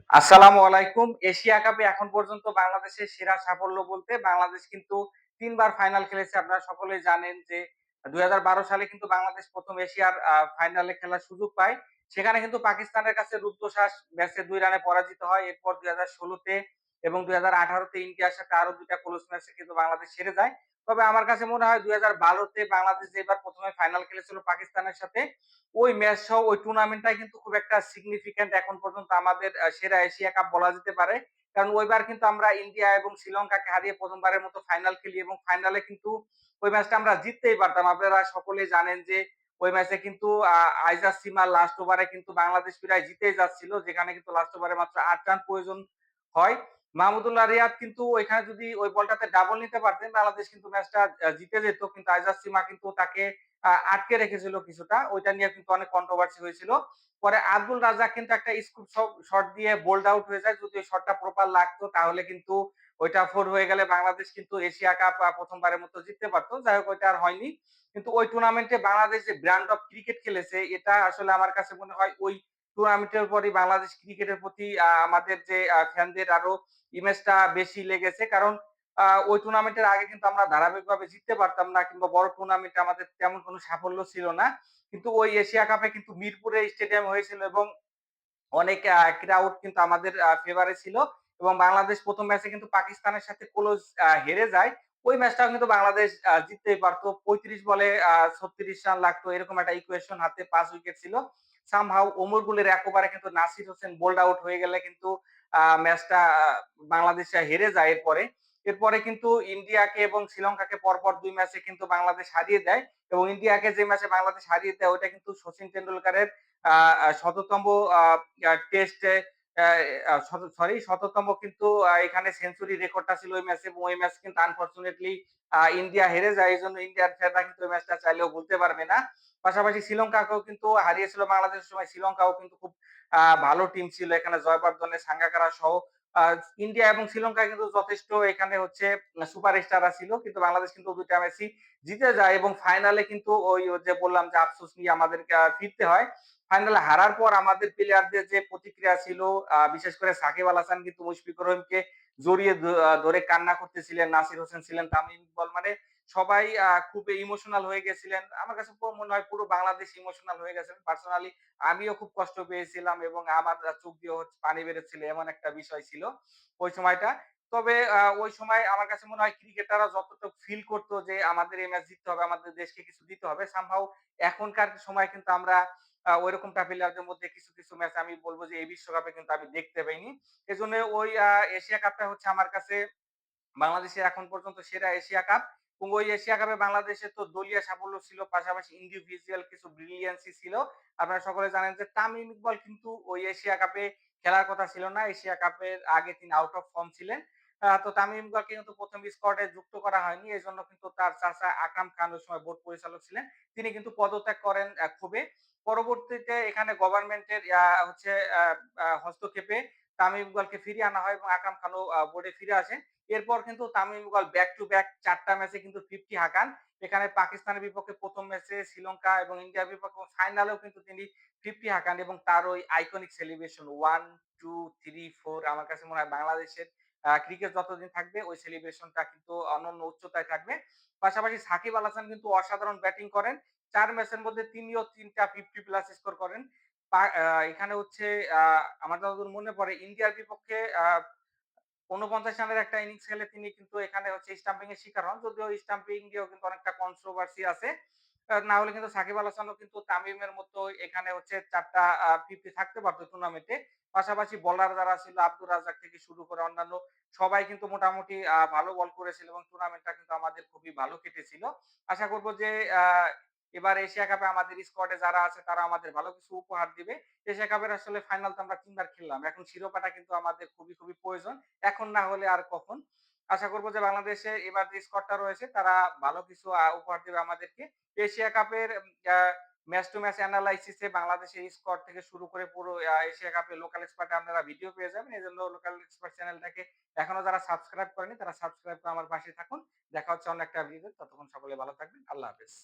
আসসালামু আলাইকুম। এশিয়া কাপে এখন পর্যন্ত বাংলাদেশের সেরা সাফল্য বলতে বাংলাদেশ কিন্তু ৩ বার ফাইনাল খেলেছে। আপনারা সকলেই জানেন যে ২০১২ সালে কিন্তু বাংলাদেশ ১ম এশিয়ার ফাইনালে খেলার সুযোগ পায়। সেখানে কিন্তু পাকিস্তানের কাছে রুদ্ধশ্বাস ম্যাচে ২ রানে পরাজিত হয়। এরপর ২০১৬ তে এবং ২০১৮ তে ইন্ডিয়ার সাথে আরো ২ টা ক্লোজ ম্যাচে কিন্তু বাংলাদেশ হেরে যায়। তবে আমার কাছে মনে হয় ২০১২ তে বাংলাদেশ যেবার ১ম এ ফাইনাল খেলেছিল পাকিস্তানের সাথে, ওই ম্যাচ সহ ওই টুর্নামেন্টটাই কিন্তু খুব একটা সিগনিফিক্যান্ট এখন পর্যন্ত আমাদের সেরা এশিয়া কাপ বলা যেতে পারে। কারণ ওইবার কিন্তু আমরা ইন্ডিয়া এবং শ্রীলঙ্কাকে হারিয়ে ১ম বারের মতো ফাইনাল খেলি এবং ফাইনালে কিন্তু ওই ম্যাচটা আমরা জিততেই পারতাম। আপনারা সকলেই জানেন যে ওই ম্যাচে কিন্তু আইজাজ সীমার লাস্ট ওভারে কিন্তু বাংলাদেশ প্রায় জিতেই যাচ্ছিল। যেখানে কিন্তু লাস্ট ওভারে মাত্র ৮ রান প্রয়োজন হয়। মাহমুদুল্লাহ রিয়াদ কিন্তু ওইখানে যদি ওই বলটাতে ডাবল নিতে পারতেন বাংলাদেশ কিন্তু ম্যাচটা জিতে যেত। কিন্তু আইজাজ সীমা কিন্তু তাকে আটকে রেখেছিল কিছুটা। ওইটা নিয়ে কিন্তু অনেক কন্ট্রোভার্সি হয়েছিল। পরে আব্দুল রাজ্জাক কিন্তু একটা স্কুপ শট দিয়ে বোল্ড আউট হয়ে যায়। যদি ওই শটটা প্রপার লাগতো তাহলে কিন্তু ওইটা ৪ হয়ে গেলে বাংলাদেশ কিন্তু এশিয়া কাপ ১ম বারের মতো জিততে পারত। যাই হোক ওইটা আর হয়নি। কিন্তু ওই টুর্নামেন্টে বাংলাদেশ যে ব্র্যান্ড অফ ক্রিকেট খেলেছে এটা আসলে আমার কাছে মনে হয় ওই টুর্নামেন্টের পরই বাংলাদেশ ক্রিকেটের প্রতি আমাদের যে ফ্যানদের আরো ইমেজটা বেশি লেগেছে। কারণ ওই টুর্নামেন্টের আগে কিন্তু আমরা ধারাবাহিকভাবে জিততে পারতাম না কিংবা বড় টুর্নামেন্টে আমাদের তেমন কোনো সাফল্য ছিল না। কিন্তু ওই এশিয়া কাপে কিন্তু মিরপুরে স্টেডিয়াম হয়েছিল এবং অনেক ক্রাউড কিন্তু আমাদের ফেভারে ছিল এবং বাংলাদেশ ১ম ম্যাচে কিন্তু পাকিস্তানের সাথে ক্লোজ হেরে যায়। ওই ম্যাচটাও কিন্তু বাংলাদেশ জিততেই পারত। ৩৫ বলে ৩৬ রান লাগতো। এরকম একটা ইকুয়েশন হাতে ৫ উইকেট ছিল। সামহাউ ওমর গুলের এক ওভারে কিন্তু নাসির হোসেন বোল্ড আউট হয়ে গেলে কিন্তু ম্যাচটা বাংলাদেশ হেরে যায় এরপরে। এরপরে কিন্তু ইন্ডিয়াকে এবং শ্রীলঙ্কাকে পরপর ২ ম্যাচে কিন্তু বাংলাদেশ হারিয়ে দেয় এবং ইন্ডিয়াকে যে ম্যাচে বাংলাদেশ হারিয়ে দেয় ওইটা কিন্তু শচীন টেন্ডুলকারের আ আ শততম আ টেস্টে শততম কিন্তু এখানে সেঞ্চুরি রেকর্ডটা ছিল ওই ম্যাচে এবং ওই ম্যাচ কিন্তু আনফরচুনেটলি ইন্ডিয়া হেরে যায়। এজন্য ইন্ডিয়ার ফ্যানরা কিন্তু ওই ম্যাচটা চাইলেও ভুলতে পারবে না। পাশাপাশি শ্রীলঙ্কাকেও কিন্তু হারিয়েছিল বাংলাদেশের সময়। শ্রীলঙ্কাও কিন্তু খুব ভালো টিম ছিল। এখানে জয়বর্ধনে, সাঙ্গাকারা সহ আ ইন্ডিয়া এবং শ্রীলঙ্কা কিন্তু যথেষ্ট এখানে হচ্ছে সুপারস্টাররা ছিল। কিন্তু বাংলাদেশ কিন্তু ২ টা ম্যাচই জিতে যায় এবং ফাইনালে কিন্তু ওই যে বললাম যে আফসোস নিয়ে আমাদেরকে ফিরতে হয়। ফাইনালে হারার পর আমাদের প্লেয়ারদের যে প্রতিক্রিয়া ছিল বিশেষ করে সাকিব আল হাসান কিন্তু মুশফিকুর রহিমকে জড়িয়ে ধরে কান্না করতেছিলেন। নাসির হোসেন ছিলেন, তামিম ইকবাল মানে সবাই খুব ইমোশনাল হয়ে গেছিলেন। আমার কাছে মনে হয় পুরো বাংলাদেশ ইমোশনাল হয়ে গেছেন। পার্সোনালি আমিও খুব কষ্ট পেয়েছিলাম এবং আমার চোখ দিয়ে হচ্ছে পানি বেরোচ্ছিল এমন একটা বিষয় ছিল ওই সময়টা। তবে ওই সময় আমার কাছে মনে হয় ক্রিকেটাররা যতটুকু ফিল করতো যে আমাদের এই ম্যাচ জিততে হবে, আমাদের দেশকে কিছু দিতে হবে। সামহাউ এখনকার সময় কিন্তু আমরা ঐরকমটা প্লেয়ারদের মধ্যে কিছু ম্যাচ আমি বলব যে এই বিশ্বকাপে কিন্তু আমি দেখতে পাইনি। এজন্য ওই এশিয়া কাপটা হচ্ছে আমার কাছে বাংলাদেশের এখন পর্যন্ত সেরা এশিয়া কাপ এবং ওই এশিয়া কাপে বাংলাদেশের তো দলীয় সাফল্য ছিল পাশাপাশি ইন্ডিভিজুয়াল কিছু ব্রিলিয়ান্সি ছিল। আপনারা সকলে জানেন যে তামিম ইকবাল কিন্তু ওই এশিয়া কাপে খেলার কথা ছিল না। এশিয়া কাপের আগে তিনি আউট অফ ফর্ম ছিলেন। তো তামিম ইকবালকে কিন্তু ১ম স্কোয়াডে যুক্ত করা হয়নি। এজন্য কিন্তু তার চাচা আকরাম খান ওই সময় বোর্ড পরিচালক ছিলেন। তিনি কিন্তু পদত্যাগ করেন ক্ষোভে। পরবর্তীতে এখানে গভর্নমেন্টের হচ্ছে আ আ হস্তক্ষেপে তামিম ইকবালকে ফিরিয়ে আনা হয় এবং আকরাম খানও বোর্ডে ফিরে আসেন। এরপর কিন্তু Tamim Iqbal back to back ৪ টা ম্যাচে কিন্তু ৫০ হাঁকান। এখানে পাকিস্তানের বিপক্ষে ১ম ম্যাচে, শ্রীলঙ্কা এবং ইন্ডিয়ার বিপক্ষে এবং ফাইনালেও কিন্তু তিনি ৫০ হাঁকান এবং তার ওই আইকনিক সেলিব্রেশন ১, ২, ৩, ৪ আমার কাছে মনে হয় বাংলাদেশের ক্রিকেট যতদিন থাকবে ওই সেলিব্রেশনটা কিন্তু অনন্য উচ্চতায় থাকবে। পাশাপাশি সাকিব আল হাসান কিন্তু অসাধারণ ব্যাটিং করেন। ৪ ম্যাচের মধ্যে তিনিও ৩ টা ৫০ প্লাস স্কোর করেন। পা আ এখানে হচ্ছে আ আমার যতদূর মনে পড়ে ইন্ডিয়ার বিপক্ষে ৪৯ রানের একটা ইনিংস খেলে তিনি কিন্তু এখানে হচ্ছে স্টাম্পিং এর শিকার হন। যদিও স্টাম্পিং দিয়েও কিন্তু অনেকটা কন্ট্রোভার্সি আছে। না হলে কিন্তু সাকিব আল হাসানও কিন্তু তামিমের মতো এখানে হচ্ছে ৪ টা ৫০ থাকতে পারত টুর্নামেন্টে। পাশাপাশি বোলার যারা ছিল আব্দুর রাজ্জাক থেকে শুরু করে অন্যান্য সবাই কিন্তু মোটামুটি ভালো বল করেছিল এবং টুর্নামেন্টটা কিন্তু আমাদের খুবই ভালো কেটেছিল। আশা করব যে আ এবার এশিয়া কাপে আমাদের স্কোয়াডে যারা আছে তারা আমাদের ভালো কিছু উপহার দিবে। এশিয়া কাপের আসলে ফাইনাল তো আমরা ৩ বার খেললাম। এখন শিরোপাটা কিন্তু আমাদের খুবই প্রয়োজন। এখন না হলে আর কখন? আশা করব যে বাংলাদেশে এবার যে স্কোয়াডটা রয়েছে তারা ভালো কিছু উপহার দেবে আমাদেরকে। এশিয়া কাপের a match to match analysis এ বাংলাদেশের স্কোয়াড থেকে শুরু করে পুরো এশিয়া কাপের লোকাল এক্সপার্ট আপনারা ভিডিও পেয়ে যাবেন। এজন্য লোকাল এক্সপার্ট চ্যানেলটাকে এখনো যারা সাবস্ক্রাইব করেনি তারা সাবস্ক্রাইব করে আমার পাশে থাকুন। দেখা হচ্ছে অন্য একটা ভিডিওতে। ততক্ষণ সকলে ভালো থাকবেন। আল্লাহ হাফেজ।